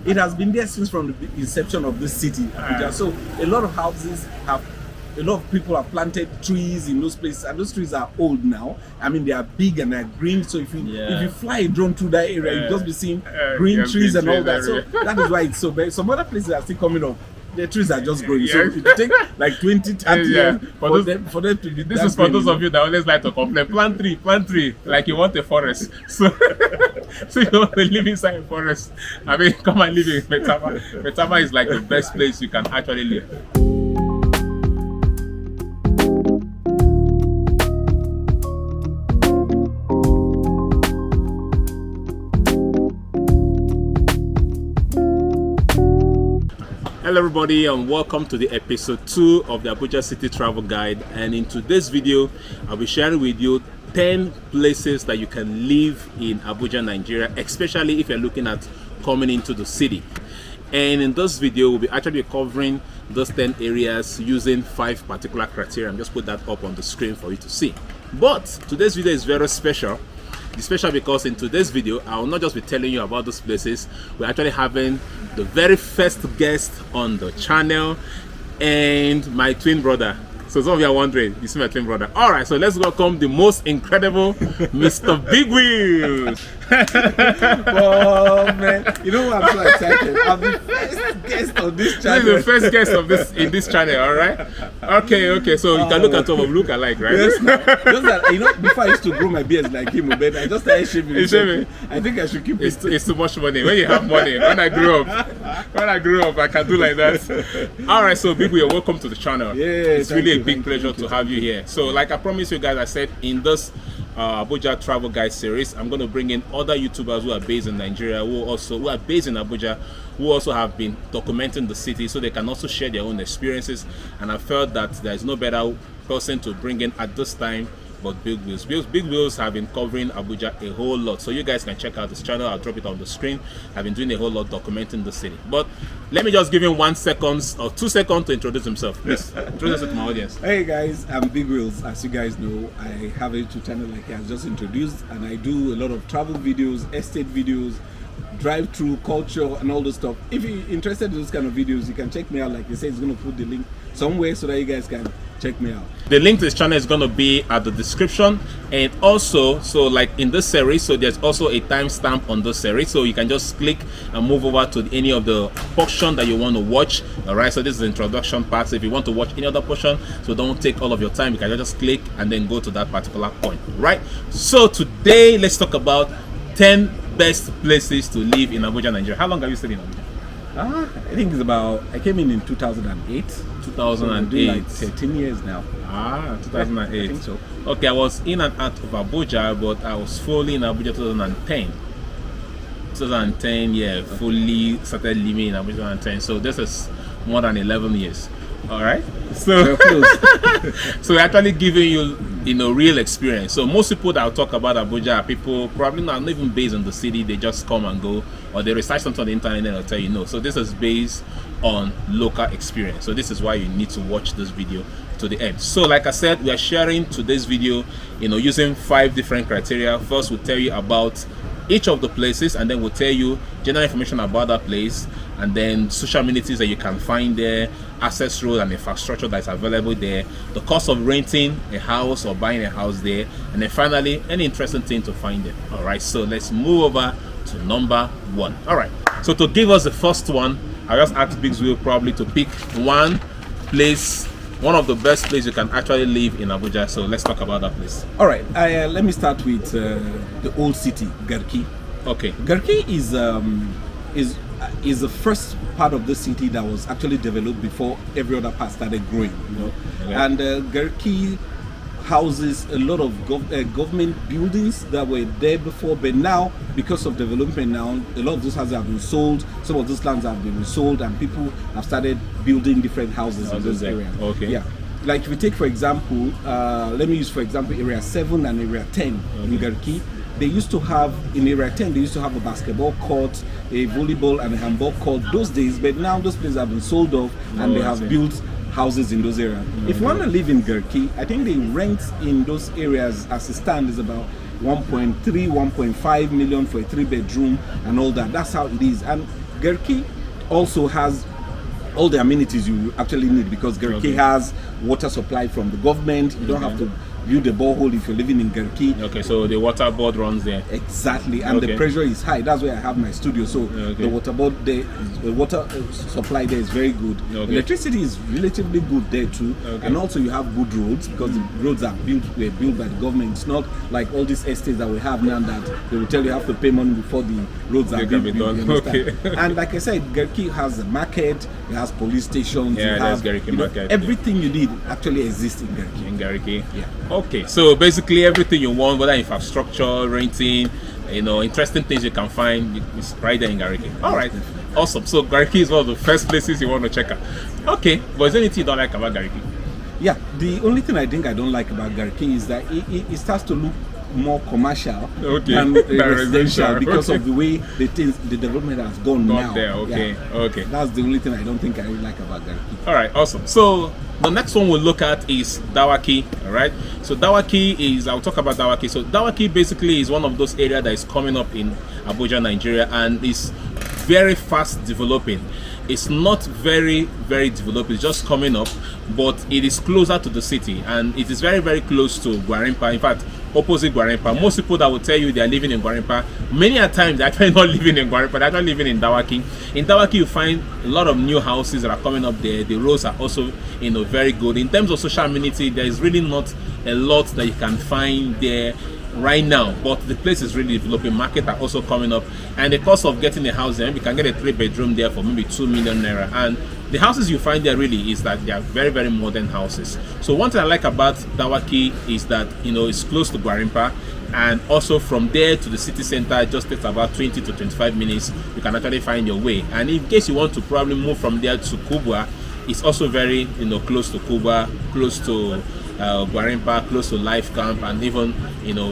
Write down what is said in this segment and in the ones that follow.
it has been there since from the inception of this city, Abuja. So a lot of houses have, a lot of people have planted trees in those places, and those trees are old now. I mean, they are big and they're green. So if you fly a drone through that area, you just be seeing green trees and all that. So that is why it's so bad. Some other places are still coming up. The trees are just growing. So it take like 20, 30 years for them to be. This is for those of you that always like to complain. Plant tree, like you want a forest. So, so you want to live inside a forest. I mean, come and live in Maitama. Maitama is like the best place you can actually live. Hello everybody, and welcome to the episode 2 of the Abuja City Travel Guide. And in today's video, I'll be sharing with you 10 places that you can live in Abuja, Nigeria, especially if you're looking at coming into the city. And in this video, we'll be actually covering those 10 areas using 5 particular criteria. I'm just put that up on the screen for you to see. But today's video is very special. It's special because in today's video, I will not just be telling you about those places. We're actually having the very first guest on the channel and my twin brother. So some of you are wondering, you see my twin brother. All right, so let's welcome the most incredible Mr. Big Wheels. Oh man, you know what, I'm so excited. I'm the first guest on this channel. This is the first guest of this in this channel, all right? Okay, so you can look at some of look alike, right? Yes. Just that, you know, before I used to grow my beard like him, but I just started shaving. I think I should keep it. It's too much money. When you have money, when I grew up, I can do like that. All right, so Big Wheel, welcome to the channel. Yeah, it's really a big pleasure to have you here. So, like I promised you guys, I said in this Abuja Travel Guide series, I'm going to bring in other YouTubers who are based in Nigeria, who are based in Abuja, who also have been documenting the city, so they can also share their own experiences. And I felt that there is no better person to bring in at this time but Big Wheels. Big Wheels have been covering Abuja a whole lot, so you guys can check out this channel. I'll drop it on the screen. I've been doing a whole lot documenting the city. But let me just give him 1 second or 2 seconds to introduce himself. Please introduce it to my audience. Hey guys, I'm Big Wheels. As you guys know, I have a YouTube channel like he has just introduced, and I do a lot of travel videos, estate videos, drive-through culture and all those stuff. If you're interested in those kind of videos, you can check me out. Like you said, it's going to put the link somewhere so that you guys can check me out. The link to this channel is going to be at the description, and also, so like in this series, so there's also a timestamp on this series, so you can just click and move over to any of the portion that you want to watch. All right, so this is the introduction part. So if you want to watch any other portion, so don't take all of your time, you can just click and then go to that particular point. Right, so today let's talk about 10 best places to live in Abuja, Nigeria. How long have you stayed in Abuja? I think it's about, I came in 2008. 2008. Like 13 years now. 2008. I think so. Okay, I was in and out of Abuja, but I was fully in Abuja 2010. 2010, yeah, fully started living in Abuja 2010. So this is more than 11 years. All right, so so we're actually giving you real experience. So most people that I'll talk about Abuja are people probably not even based in the city. They just come and go, or they research something on the internet and they'll tell you no. So this is based on local experience. So this is why you need to watch this video to the end. So like I said, we are sharing today's video, using 5 different criteria. First, we'll tell you about each of the places, and then we'll tell you general information about that place, and then social amenities that you can find there, access road and infrastructure that's available there, the cost of renting a house or buying a house there, and then finally any interesting thing to find there. All right, so let's move over to number 1. All right, so to give us the first one, I just asked Big Wheel probably to pick one place, one of the best places you can actually live in Abuja. So let's talk about that place. All right, let me start with the old city, Garki. Okay. Garki is the first part of the city that was actually developed before every other part started growing. Okay. And Garki houses a lot of government buildings that were there before, but now because of development now, a lot of those houses have been sold, some of those lands have been sold, and people have started building different houses in those areas. Okay. Yeah. Like if we take for example, let me use for example area 7 and area 10 in Garki. They used to have, in area 10, they used to have a basketball court, a volleyball and a handball court those days, but now those places have been sold off and they have built houses in those areas. If you want to live in Garki, I think the rent in those areas as it stands is about 1.3, 1.5 million for a 3-bedroom and all that. That's how it is. And Garki also has all the amenities you actually need, because Garki has water supply from the government. You don't have to build a borehole if you're living in Garki. Okay, so the water board runs there. Exactly, and the pressure is high. That's where I have my studio. So the water board there, the water supply there is very good. Electricity is relatively good there too, and also you have good roads, because the roads were built by the government. It's not like all these estates that we have now that they will tell you have to pay money before the roads are being built. And like I said, Garki has a market, it has police stations, there's Garki market. Everything you need actually exists in Garki. Okay, so basically everything you want, whether infrastructure, renting, interesting things you can find, is right there in Garki. All right, awesome. So Garki is one of the first places you want to check out. Okay, but is there anything you don't like about Garki? Yeah, the only thing I think I don't like about Garki is that it starts to look more commercial than residential, because of the way the development has gone now. Okay. That's the only thing I don't think I really like about Garki. All right, awesome. So the next one we'll look at is Dawaki. All right. So Dawaki is, I'll talk about Dawaki. So Dawaki basically is one of those areas that is coming up in Abuja, Nigeria, and is very fast developing. It's not very developed, it's just coming up, but it is closer to the city, and it is very close to Gwarinpa. In fact, opposite Gwarinpa. Most people that will tell you they are living in Gwarinpa, many a times they're actually not living in Gwarinpa, they're actually living in Dawaki. In Dawaki you find a lot of new houses that are coming up there. The roads are also very good. In terms of social amenity, there is really not a lot that you can find there right now, but the place is really developing. Market are also coming up, and the cost of getting a house there, you can get a 3-bedroom there for maybe 2 million naira. And the houses you find there really is that they are very modern houses. So one thing I like about Dawaki is that it's close to Gwarinpa, and also from there to the city center it just takes about 20 to 25 minutes. You can actually find your way, and in case you want to probably move from there to Kubwa, it's also very close to Kubwa, close to Gwarinpa, close to Life Camp, and even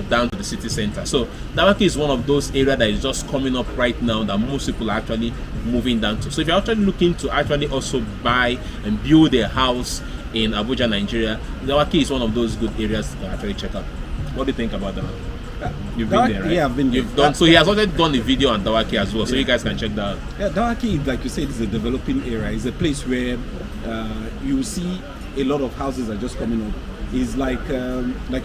down to the city center. So Dawaki is one of those areas that is just coming up right now that most people are actually moving down to. So if you're actually looking to actually also buy and build a house in Abuja, Nigeria, Dawaki is one of those good areas to actually check out. What do you think about that? You've been there, right? Yeah, I've been there. You've done. So he has already done a video on Dawaki as well, so you guys can check that out. Yeah, Dawaki, like you said, is a developing area. It's a place where you see a lot of houses are just coming up. It's like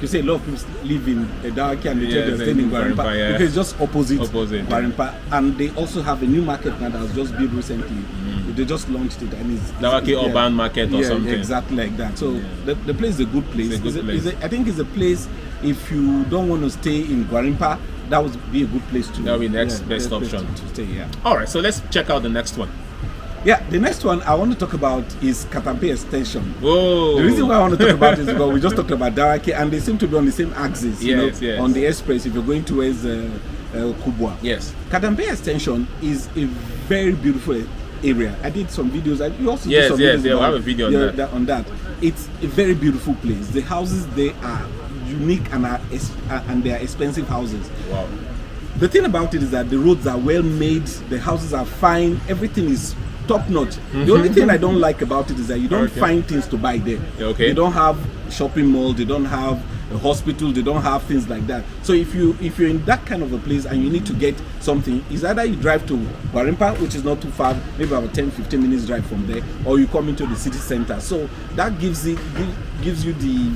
you say, a lot of people live in Dawaki and they're staying in Gwarinpa, because it's just opposite Gwarinpa. And they also have a new market now that was just built recently. They just launched it, and it's Dawaki Urban Market or something. Exactly like that. So the place is a good place. I think it's a place, if you don't want to stay in Gwarinpa, that would be a good place to. That would be the next best option to stay. All right, so let's check out the next one. Yeah, the next one I want to talk about is Katampe Extension. Whoa. The reason why I want to talk about it is because we just talked about Dawaki, and they seem to be on the same axis, on the express if you're going towards Kubwa. Yes. Katampe Extension is a very beautiful area. I did some videos. You also did some videos. I have a video on that. It's a very beautiful place. The houses there are unique and they are expensive houses. Wow. The thing about it is that the roads are well made, the houses are fine, everything is top notch. The only thing I don't like about it is that you don't find things to buy there. They don't have shopping mall, they don't have a hospital, they don't have things like that. So if you're in that kind of a place and you need to get something, it's either you drive to Gwarinpa, which is not too far, maybe about 10-15 minutes drive from there, or you come into the city center. So that gives you the,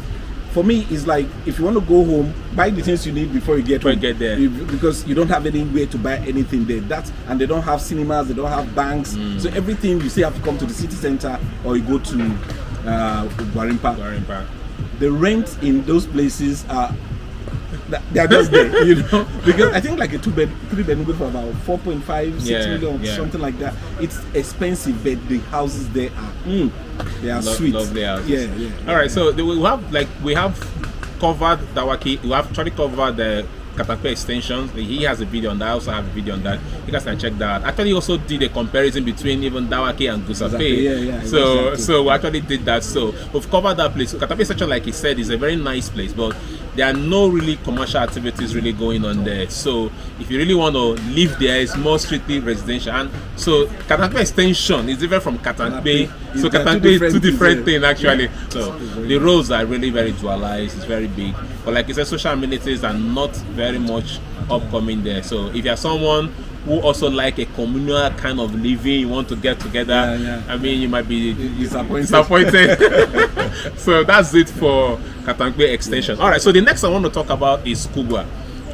for me, it's like if you want to go home, buy the things you need before you get home. There. Because you don't have anywhere to buy anything there. And they don't have cinemas, they don't have banks. So everything you still have to come to the city center, or you go to Gwarinpa. The rent in those places are just there, because I think like a 3-bedroom for about 4.5, 6 million, something like that. It's expensive, but the houses there are they are sweet. Lovely houses. All right, so we have covered Dawaki. We have tried to cover the Katampe Extension. He has a video on that. I also have a video on that. You guys can check that out. Actually, also did a comparison between even Dawaki and Gusape. So we actually did that. So we've covered that place. Katampe Extension, like he said, is a very nice place, but there are no really commercial activities really going on there. So if you really want to live there, it's more strictly residential. And so Katampe Extension is different from Katampe. So Katampe is two different things actually. So the roads are really very dualized. It's very big. But like I said, social amenities are not very much upcoming there. So if you're someone who also like a communal kind of living, you want to get together. I mean, you might be disappointed. So that's it for Katampe Extension. All right, so the next I want to talk about is Kubwa.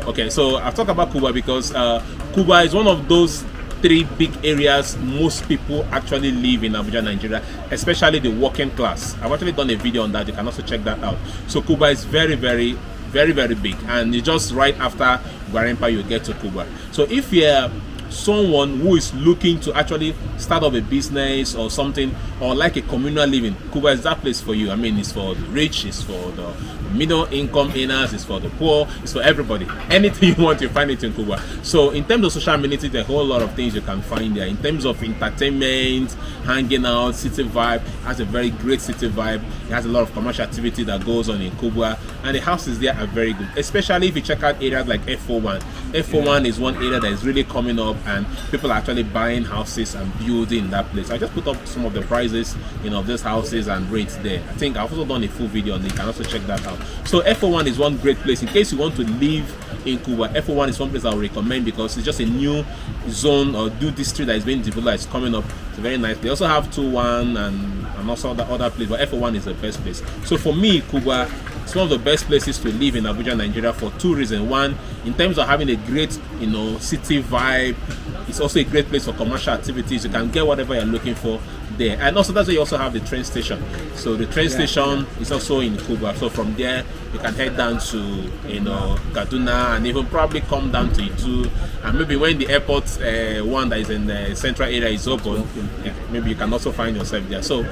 Okay, so I've talked about Kubwa because Kubwa is one of those 3 big areas most people actually live in Abuja, Nigeria, especially the working class. I've actually done a video on that. You can also check that out. So Kubwa is very big, and it's just right after Gwarinpa you get to Kubwa. So if you're someone who is looking to actually start up a business or something, or like a communal living, Kubwa is that place for you. I mean, it's for the rich, it's for the middle income earners, it's for the poor, it's for everybody. Anything you want, you find it in Kubwa. So in terms of social amenity, there's a whole lot of things you can find there. In terms of entertainment, hanging out, city vibe, it has a very great city vibe. It has a lot of commercial activity that goes on in Kubwa, and the houses there are very good, especially if you check out areas like F41. F41 is one area that is really coming up, and people are actually buying houses and building in that place. I just put up some of the prices, of these houses and rates there. I think I've also done a full video on it. You can also check that out. So F41 is one great place in case you want to live in Kubwa. F41 is one place I would recommend because it's just a new zone or new district that is being developed. It's coming up. It's very nice. They also have 21 and also the other place, but F41 is the best place. So for me, Kubwa, it's one of the best places to live in Abuja, Nigeria, for 2 reasons. One, in terms of having a great, city vibe. It's also a great place for commercial activities. You can get whatever you're looking for there. And also that's why you also have the train station. So the train station is also in Kubwa. So from there, you can head down to, Kaduna, and even probably come down to Itu. And maybe when the airport one that is in the central area is open, maybe you can also find yourself there. So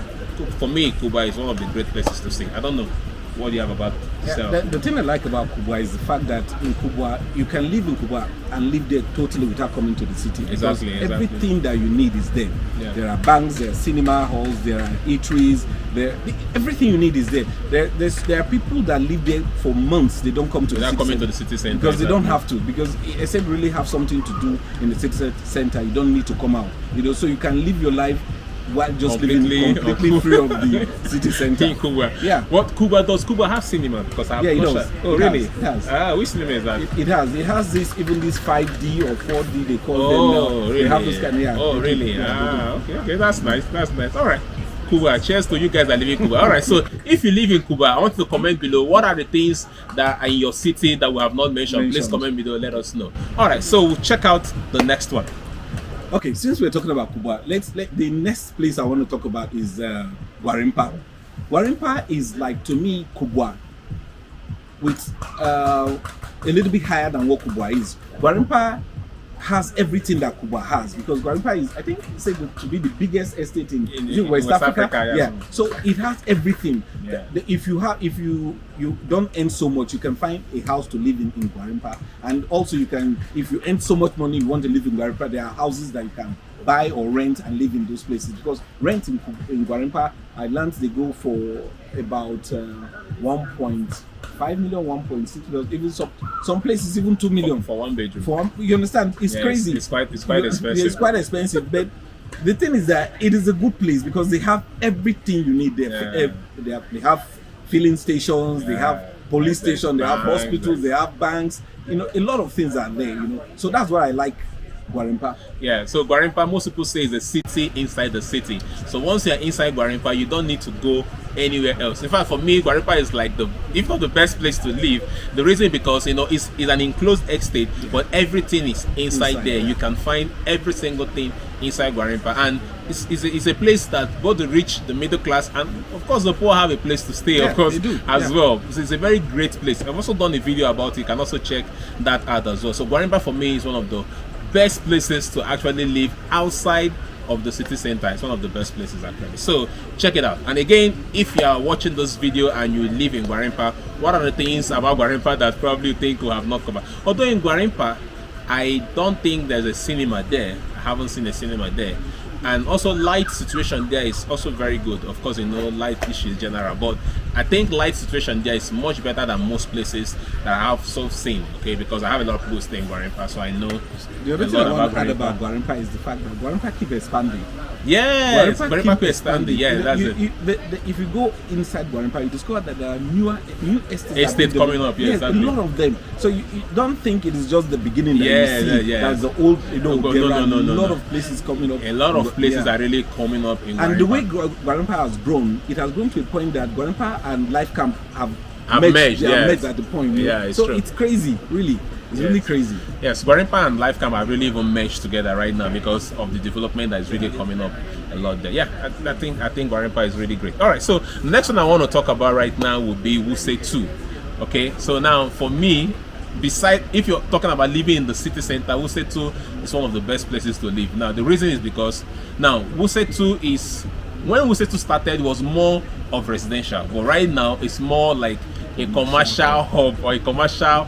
for me, Kubwa is one of the great places to stay. I don't know. What do you have about yourself? The thing I like about Kubwa is the fact that in Kubwa, you can live in Kubwa and live there totally without coming to the city. Exactly. Everything that you need is there. Yeah. There are banks, there are cinema halls, there are eateries. Everything you need is there. There are people that live there for months. They don't come to the city center because they don't have to. Because except really have something to do in the city center, you don't need to come out. So you can live your life while just living completely free of the city center. In Kubwa. Yeah. What Kubwa does? Kubwa have cinema? Because I have it does. Oh, really? It has. Which cinema is that? It has this 5D or 4D they call them now. Really? They have this kind of, Oh, really? Okay, that's nice. All right. Kubwa, cheers to you guys that live in Kubwa. All right, so if you live in Kubwa, I want you to comment below what are the things that are in your city that we have not mentioned. Please comment below, let us know. All right, so we'll check out the next one. Okay, since we're talking about Kubwa, the next place I want to talk about is Gwarinpa. Gwarinpa is like, to me, Kubwa with a little bit higher than what Kubwa is. Gwarinpa has everything that Kubwa has because Gwarinpa is, I think, said to be the biggest estate in West Africa. Yeah. So it has everything. Yeah. If you don't earn so much, you can find a house to live in Gwarinpa, and also you can, if you earn so much money, you want to live in Gwarinpa, there are houses that you can buy or rent and live in those places because rent in Gwarinpa, lands they go for about 1.5 million, 1.6 million, even some places even 2 million for one bedroom. You understand? It's crazy. It's quite expensive. It's quite expensive, but the thing is that it is a good place because they have everything you need there. Yeah. They have filling stations, they have police stations, they have hospitals, they have banks. A lot of things are there. So that's why I like Gwarinpa. Yeah, so Gwarinpa, most people say is a city inside the city. So once you're inside Gwarinpa, you don't need to go anywhere else. In fact, for me, Gwarinpa is like if not the best place to live. The reason because it's an enclosed estate, but everything is inside there. You can find every single thing inside Gwarinpa, and it's a place that both the rich, the middle class, and of course the poor have a place to stay. Of course, as well. So it's a very great place. I've also done a video about it. You can also check that out as well. So Gwarinpa for me is one of the best places to actually live outside of the city center. It's one of the best places actually. So check it out. And again, if you are watching this video and you live in Gwarinpa, what are the things about Gwarinpa that probably you think we have not covered? Although in Gwarinpa, I don't think there's a cinema there. I haven't seen a cinema there. and also light situation there is also very good. Of course, light issue is general, but I think light situation there is much better than most places that I have so seen. Okay, because I have a lot of people staying in Gwarinpa, so I know. The other thing I want to add about Gwarinpa is the fact that Gwarinpa keep expanding. Yes, Gwarinpa keep expanding. Yeah, that's it. If you go inside Gwarinpa, you discover that there are new estates coming up. Yes, a lot of them. So you don't think it is just the beginning that you see. That's the old. There are a lot of places coming up. A lot of places are really coming up in Gwarinpa. And the way Gwarinpa has grown, it has grown to a point that Gwarinpa and Life Camp have merged. Merged at the point. Yeah, it's so true. It's crazy, really. It's really crazy. Yes, Gwarinpa and Life Camp are really even meshed together right now because of the development that is really coming up a lot there. Yeah, I think Gwarinpa is really great. All right, so the next one I want to talk about right now would be Wuse 2. Okay, so now for me, besides, if you're talking about living in the city center, Wuse 2 is one of the best places to live. Now, the reason is because now Wuse 2 is, when Wuse 2 started, it was more of residential, but right now it's more like a commercial hub or a commercial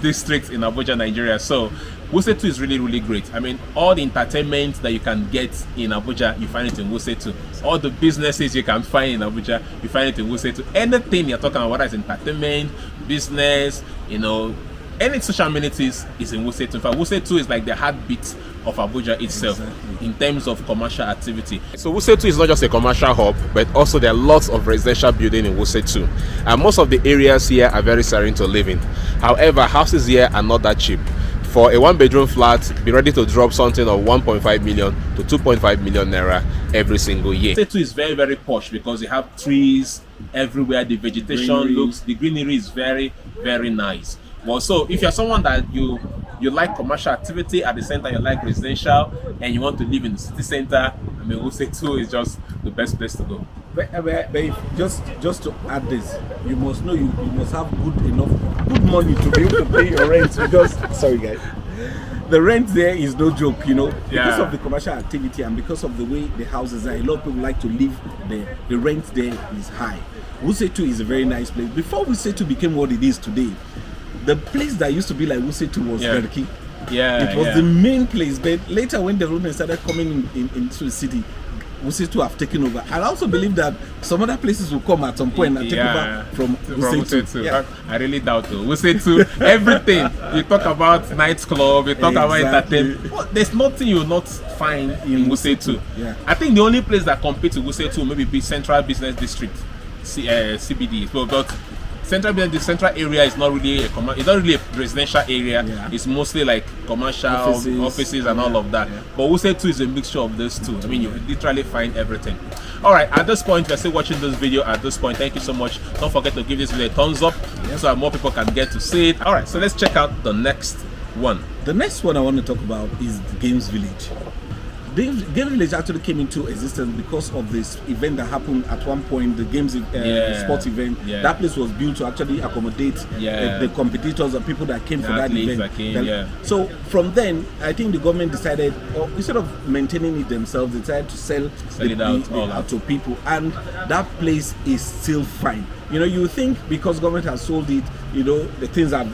district in Abuja, Nigeria. So Wuse 2 is really, really great. I mean, all the entertainment that you can get in Abuja, you find it in Wuse 2. All the businesses you can find in Abuja, you find it in Wuse 2. Anything you're talking about, whether it's entertainment, business, any social amenities is in Wuse 2. In fact, Wuse 2 is like the heartbeat of Abuja itself in terms of commercial activity. So Wuse 2 is not just a commercial hub, but also there are lots of residential building in Wuse 2. And most of the areas here are very serene to live in. However, houses here are not that cheap. For a 1-bedroom flat, be ready to drop something of 1.5 million to 2.5 million naira every single year. Wuse 2 is very, very posh because you have trees everywhere. The vegetation the greenery is very, very nice. Well, so if you're someone that you like commercial activity at the center, you like residential, and you want to live in the city center, I mean, Wuse 2 is just the best place to go. But if, just to add this, you must know you must have good money to be able to pay your rent, because sorry guys, the rent there is no joke, because of the commercial activity and because of the way the houses are. A lot of people like to live there. The rent there is high. Wuse 2 is a very nice place. Before Wuse 2 became what it is today, the place that used to be like Wuse 2 was Garki. It was the main place, but later when development started coming into the city, Wuse 2 have taken over. I also believe that some other places will come at some point and take over from Wuse 2. Yeah. I really doubt it. Wuse 2, everything. You talk about nightclub, you talk about entertainment. Well, there's nothing you will not find in Wuse 2. Yeah. I think the only place that competes with Wuse 2 maybe be Central Business District, CBD. But the central area is not really a residential area. It's mostly like commercial offices and all of that. But Wuse 2 is a mixture of those two. I mean, you literally find everything. All right, at this point, if you're still watching this video at this point, thank you so much. Don't forget to give this video a thumbs up so that more people can get to see it. All right, so let's check out the next one. The next one I want to talk about is the Games Village. Game Village actually came into existence because of this event that happened at one point, the games sports event. That place was built to actually accommodate the competitors and people that came for that event. So from then, I think the government decided, instead of maintaining it themselves, they decided to sell it out to people, and that place is still fine. You think because government has sold it, the things are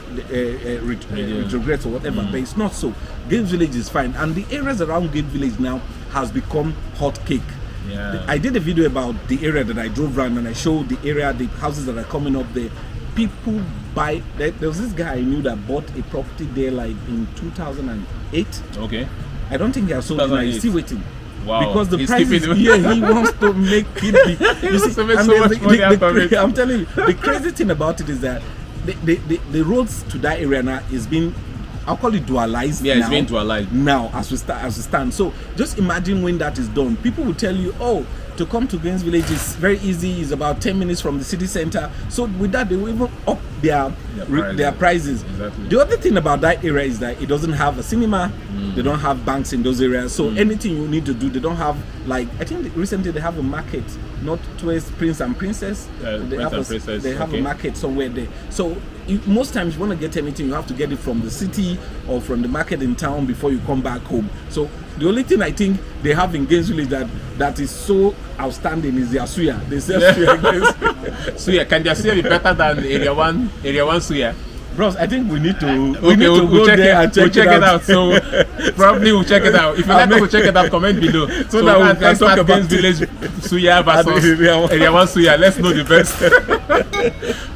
retrogress or whatever, but it's not so. Games Village is fine, and the areas around Games Village now has become hot cake. I did a video about the area that I drove around, and I showed the area, the houses that are coming up there. People buy. There was this guy I knew that bought a property there like in 2008. Okay. I don't think he has sold it now. He's still waiting. Wow. Because the price is here, he wants to make it big. You see, so much money out of it. I'm telling you, the crazy thing about it is that the roads to that area now is being, I'll call it dualized. Yeah, it's being dualized now as we stand. So just imagine when that is done. People will tell you, to come to Games Village is very easy. It's about 10 minutes from the city center. So with that, they will even up their prices. Exactly. The other thing about that area is that it doesn't have a cinema. They don't have banks in those areas. So anything you need to do, they don't have, like, I think recently they have a market, not towards Prince and Princess. They have a market somewhere there. So most times you want to get anything, you have to get it from the city or from the market in town before you come back home. So the only thing I think they have in Games Village that is so outstanding is their suya. They sell suya. Suya, can their suya be better than Area 1 suya? Bros, I think we need to we'll go there and check it out. So Probably we'll check it out. If you like us to check it out, comment below. So that we can talk about Games Village Suya versus Eriawan Suya. Let's know the best.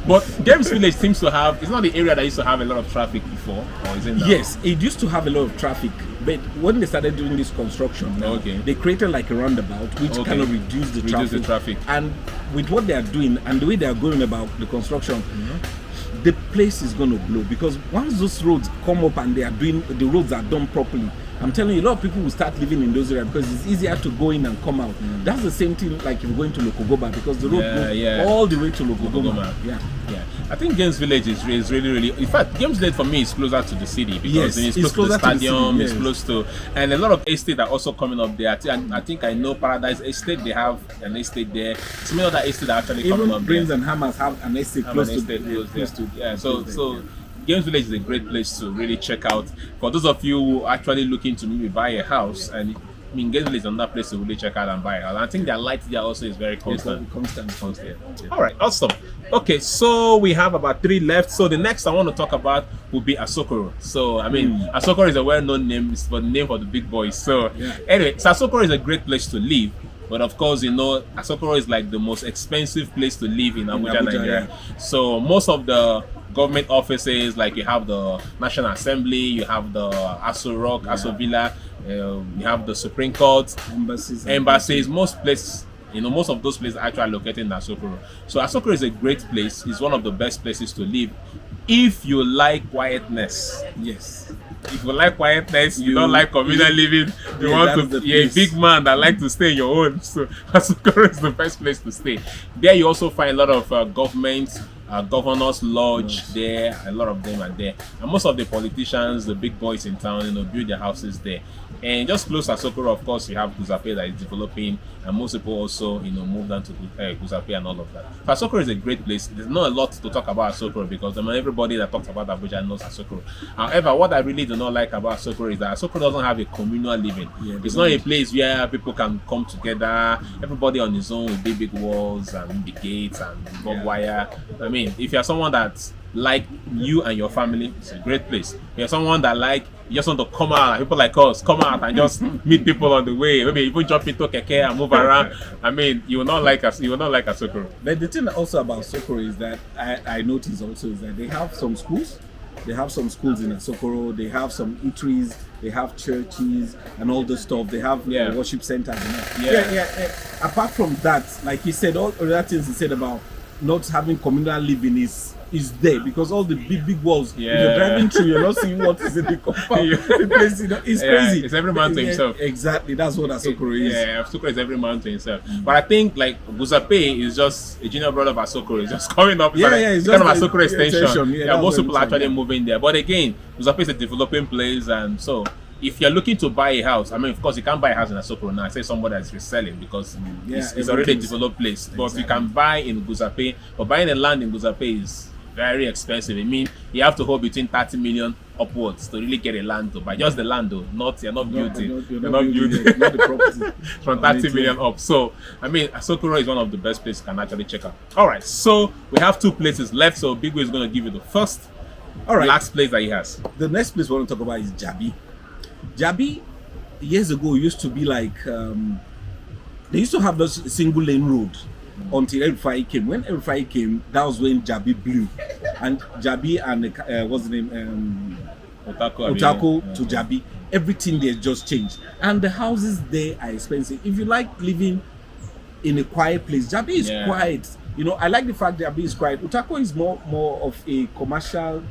But Games Village seems to have, it's not the area that used to have a lot of traffic before, or is it now? Yes, it used to have a lot of traffic, but when they started doing this construction, they created like a roundabout which kind of reduced the traffic. And with what they are doing and the way they are going about the construction, the place is going to blow, because once those roads come up and the roads are done properly, I'm telling you, a lot of people will start living in those areas because it's easier to go in and come out. That's the same thing like if you're going to Lokogoba, because the road goes all the way to Lokogoba. Yeah. I think Games Village is really. In fact, Games Village for me is closer to the city because it's close to the stadium. It's close to, and a lot of estates are also coming up there. I think I know Paradise Estate. They have an estate there. So many other estates are actually coming up. Brains and Hammers have an estate close to. Yeah. So Games Village is a great place to really check out for those of you who are actually looking to maybe buy a house. And I mean, Games Village is another place to really check out and buy a house. And I think their light there also is very constant. Constant. All right, awesome. Okay, so we have about 3 left. So the next I want to talk about will be Asokoro. So I mean, Asokoro is a well-known name. It's the name for the big boys. So anyway, so Asokoro is a great place to live. But of course, you know, Asokoro is like the most expensive place to live in Abuja, Nigeria. So most of the government offices, like you have the National Assembly, you have the Aso Rock, Aso Villa, you have the Supreme Court, embassies, most places. You know, most of those places are actually located in Asokoro. So Asokoro is a great place. It's one of the best places to live if you like quietness. Yes. If you like quietness, you don't like communal living, you want to be a big man that like to stay in your own. So Asokoro is the best place to stay. There you also find a lot of government, governors lodge there. A lot of them are there, and most of the politicians, the big boys in town, you know, build their houses there. And just close to Asokoro, of course, you have Guzape that is developing, and most people also, you know, move down to Guzape and all of that. So Asokoro is a great place. There's not a lot to talk about Asokoro because I mean, everybody that talks about Abuja knows Asokoro. However, what I really do not like about Asokoro is that Asokoro doesn't have a communal living. It's not a place where people can come together, everybody on his own with big walls and big gates and barbed wire. I mean, if you're someone that's like you and your family, it's a great place. If you're someone that like you just want to come out, people like us come out and just meet people on the way, maybe even jump into keke and move around. I mean, you will not like us. You will not like Asokoro. But the thing also about Asokoro is that I noticed also is that they have some schools. They have some schools in Asokoro. They have some eateries. They have churches and all this stuff. They have worship centers. And apart from that, like he said, all other things he said about not having communal living is there, because all the big walls, if you're driving through, you're not seeing what is in the compound. The place, you know, it's crazy. It's every man to himself. Exactly, that's what Asokoro is. Yeah, Asokoro is every man to himself. But I think like Guzape is just a junior brother of Asokoro. It's just coming up. It's kind of Asokoro extension. Most people are actually moving there. But again, Guzape is a developing place, and so if you're looking to buy a house, I mean, of course, you can't buy a house in Asokoro now. I say somebody that's reselling because it's already a developed place. But you can buy in Guzape. But buying a land in Guzape is very expensive. I mean, you have to hold between 30 million upwards to really get a land to buy. Just the land though, you're not building the property. From 30 million up. So, I mean, Asokoro is one of the best places you can actually check out. All right, so we have 2 places left. So Big Way is going to give you the first, last place that he has. The next place we want to talk about is Jabi. Jabi, years ago, used to be like, they used to have those single lane road until El-Rufai came. When El-Rufai came, that was when Jabi blew. And Jabi and, what's the name? Otako to Jabi. Everything there just changed. And the houses there are expensive. If you like living in a quiet place, Jabi is quiet. You know, I like the fact that Jabi is quiet. Otako is more of a commercialized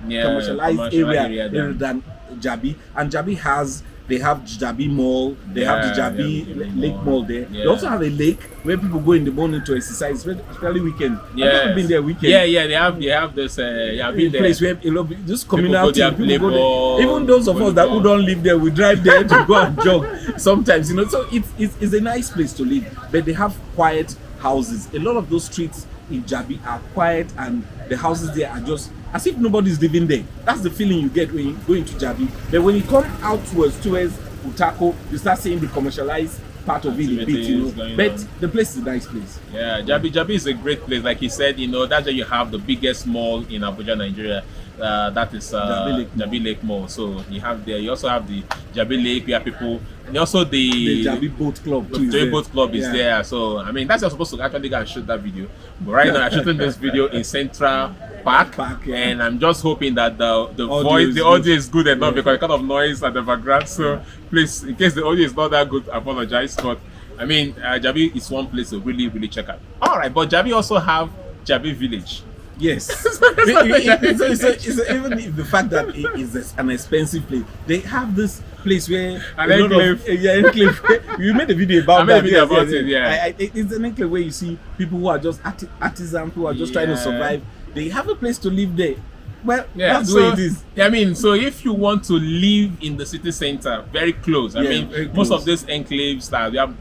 area than Jabi. And Jabi they have Jabi Mall, they have the Jabi Lake Mall there. They also have a lake where people go in the morning to exercise, especially weekend. I've never been there weekend. They have this place where this communal people go there. Even those of us who don't live there, we drive there to go and jog sometimes, you know. So it's a nice place to live. But they have quiet houses. A lot of those streets in Jabi are quiet, and the houses there are just as if nobody's living there. That's the feeling you get when you go into Jabi. But when you come out towards Otako, you start seeing the commercialized part of it a bit, you know. But the place is a nice place. Yeah, Jabi is a great place. Like he said, you know, that's where you have the biggest mall in Abuja, Nigeria. that is Jabi Lake Mall. So you also have the Jabi Lake where people, and also the Jabi Boat Club too. Jabi Boat Club is there. So I mean, that's you're supposed to actually go and shoot that video. But right now I'm shooting this video in Central Park, and I'm just hoping that the audio is good enough because a lot of noise at the background. So please, in case the audio is not that good, I apologize. But I mean, Jabi is one place to really check out. All right, but Jabi also have Jabi Village. Yes. So even the fact that it is an expensive place, they have this place where enclave. You made a video about that. It's an enclave where you see people who are just artisans who are just trying to survive. They have a place to live there. Well, that's the way it is. I mean, so if you want to live in the city center, very close. I mean, most of these enclaves that we have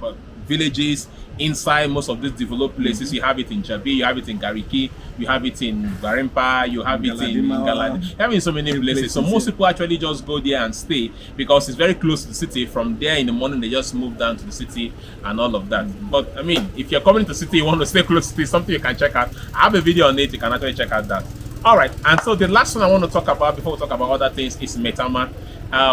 villages inside most of these developed places. You have it in Jabi, you have it in Garki, you have it in Gwarinpa, you have it in Galadi. You have it in so many places. So most people actually just go there and stay because it's very close to the city. From there in the morning, they just move down to the city and all of that. But I mean, if you're coming to the city, you want to stay close to the city, something you can check out. I have a video on it, you can actually check out that. All right, and so the last one I want to talk about before we talk about other things is Maitama.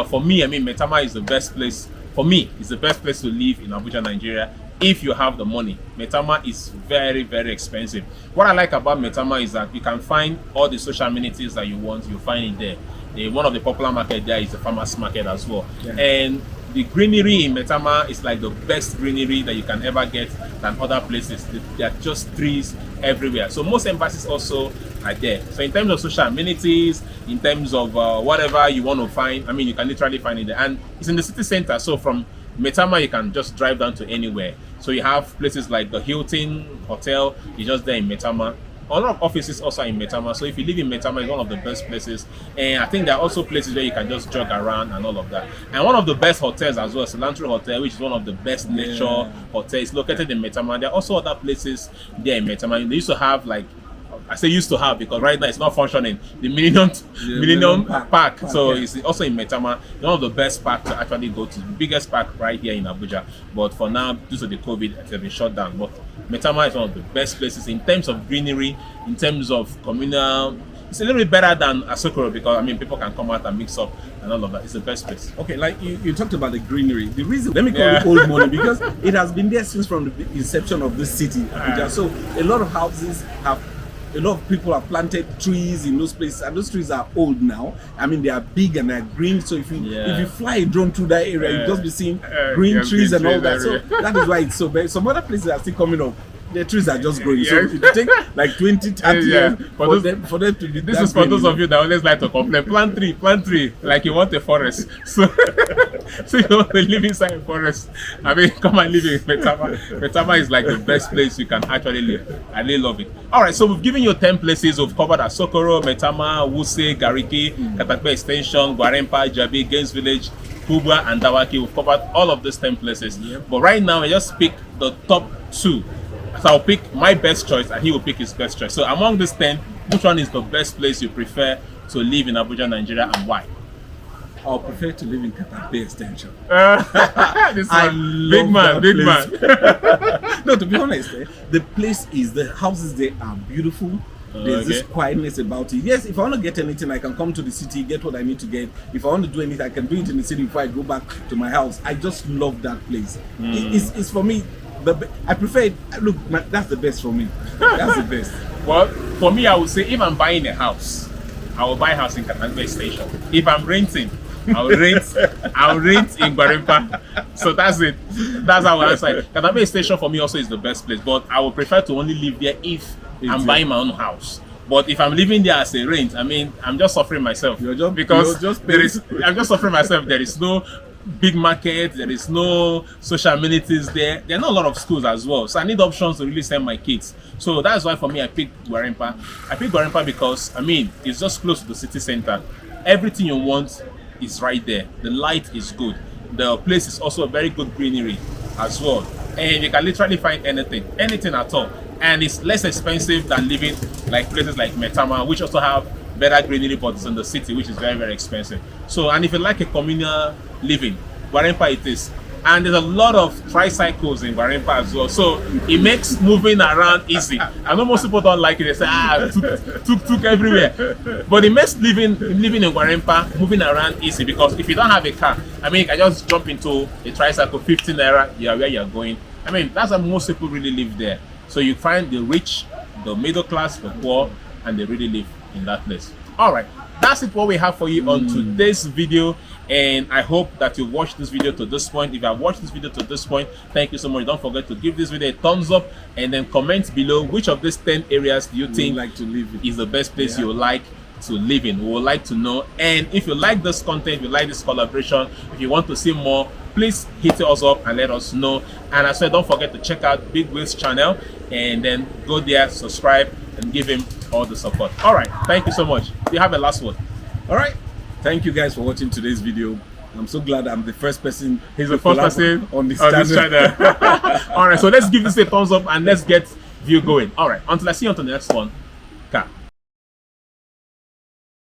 For me, I mean, Maitama is the best place. For me, it's the best place to live in Abuja, Nigeria. If you have the money. Maitama is very expensive. What I like about Maitama is that you can find all the social amenities that you want. You find it there. One of the popular market there is the farmers market as well. And the greenery in Maitama is like the best greenery that you can ever get than other places. There are just trees everywhere. So most embassies also are there. So in terms of social amenities, in terms of whatever you want to find, I mean, you can literally find it there. And it's in the city center. So from Maitama, you can just drive down to anywhere. So you have places like the Hilton Hotel, you're just there in Maitama. A lot of offices also are in Maitama. So if you live in Maitama, it's one of the best places. And I think there are also places where you can just jog around and all of that. And one of the best hotels as well, Cilantro Hotel, which is one of the best nature hotels located in Maitama. There are also other places there in Maitama. They used to have like, I say used to have because right now it's not functioning. The Millennium Park. So it's also in Maitama. One of the best parks to actually go to. The biggest park right here in Abuja. But for now, due to the COVID, it has been shut down. But Maitama is one of the best places in terms of greenery, in terms of communal. It's a little bit better than Asokoro because I mean people can come out and mix up and all of that. It's the best place. Okay, like you talked about the greenery. The reason, let me call it old money because it has been there since from the inception of this city, Abuja. So a lot of houses have. A lot of people have planted trees in those places, and those trees are old now. I mean, they are big and they're green. So if you fly a drone through that area, you'll just be seeing green trees and all that. So that is why it's so bad. Some other places are still coming up. The trees are just growing. So it take like 20, 30 years for them to be. This is for those of you that always like to complain. Plant tree, like you want a forest. So you want to live inside a forest. I mean, come and live in Maitama. Maitama is like the best place you can actually live. I really love it. All right, so we've given you 10 places. We've covered Asokoro, Maitama, Wuse, Garki, Katampe Extension, Gwarinpa, Jabi, Games Village, Kubwa, and Dawaki. We've covered all of these 10 places. But right now, I just pick the top 2. So I'll pick my best choice and he will pick his best choice. So among these 10, which one is the best place you prefer to live in Abuja, Nigeria, and why? I'll prefer to live in Katampe Extension. I love big man. No, to be honest, the place is, the houses there are beautiful. There's this quietness about it. Yes, if I want to get anything, I can come to the city, get what I need to get. If I want to do anything, I can do it in the city before I go back to my house. I just love that place. It's for me. I prefer it. Look, that's the best for me. That's the best. Well, for me, I would say if I'm buying a house, I will buy a house in Katampe Extension. If I'm renting, I'll rent in Gwarinpa. So that's it. That's how I answer it. Katampe Extension for me also is the best place, but I would prefer to only live there if I'm buying my own house. But if I'm living there as a rent, I mean, I'm just suffering myself. I'm just suffering myself. There is no big market, there is no social amenities there. There are not a lot of schools as well. So I need options to really send my kids. So that's why for me I picked Gwarinpa. I picked Gwarinpa because I mean it's just close to the city center. Everything you want is right there. The light is good. The place is also a very good greenery as well. And you can literally find anything at all. And it's less expensive than living like places like Maitama, which also have better greenery, but it's in the city, which is very expensive. So, and if you like a communal living, Gwarinpa it is. and there's a lot of tricycles in Gwarinpa as well, so it makes moving around easy. I know most people don't like it, they say tuk everywhere, but it makes living in Gwarinpa, moving around easy, because if you don't have a car, I mean, you can just jump into a tricycle, 15 naira, you are where you're going. I mean, that's how most people really live there. So you find the rich, the middle class, the poor, and they really live in that place. All right, that's it what we have for you on today's video, and I hope that you watched this video to this point. If you have watched this video to this point, thank you so much. Don't forget to give this video a thumbs up, and then comment below which of these 10 areas do you think like to live in. Is the best place you would like to live in. We would like to know. And if you like this content, if you like this collaboration, if you want to see more, please hit us up and let us know. And as well, don't forget to check out Big Will's channel, and then go there, subscribe, and give him all the support. All right, thank you so much. Do you have a last word? All right, thank you guys for watching today's video. I'm so glad I'm the first person. He's the first person on this channel. All right, so let's give this a thumbs up and let's get view going. All right, until I see you on the next one.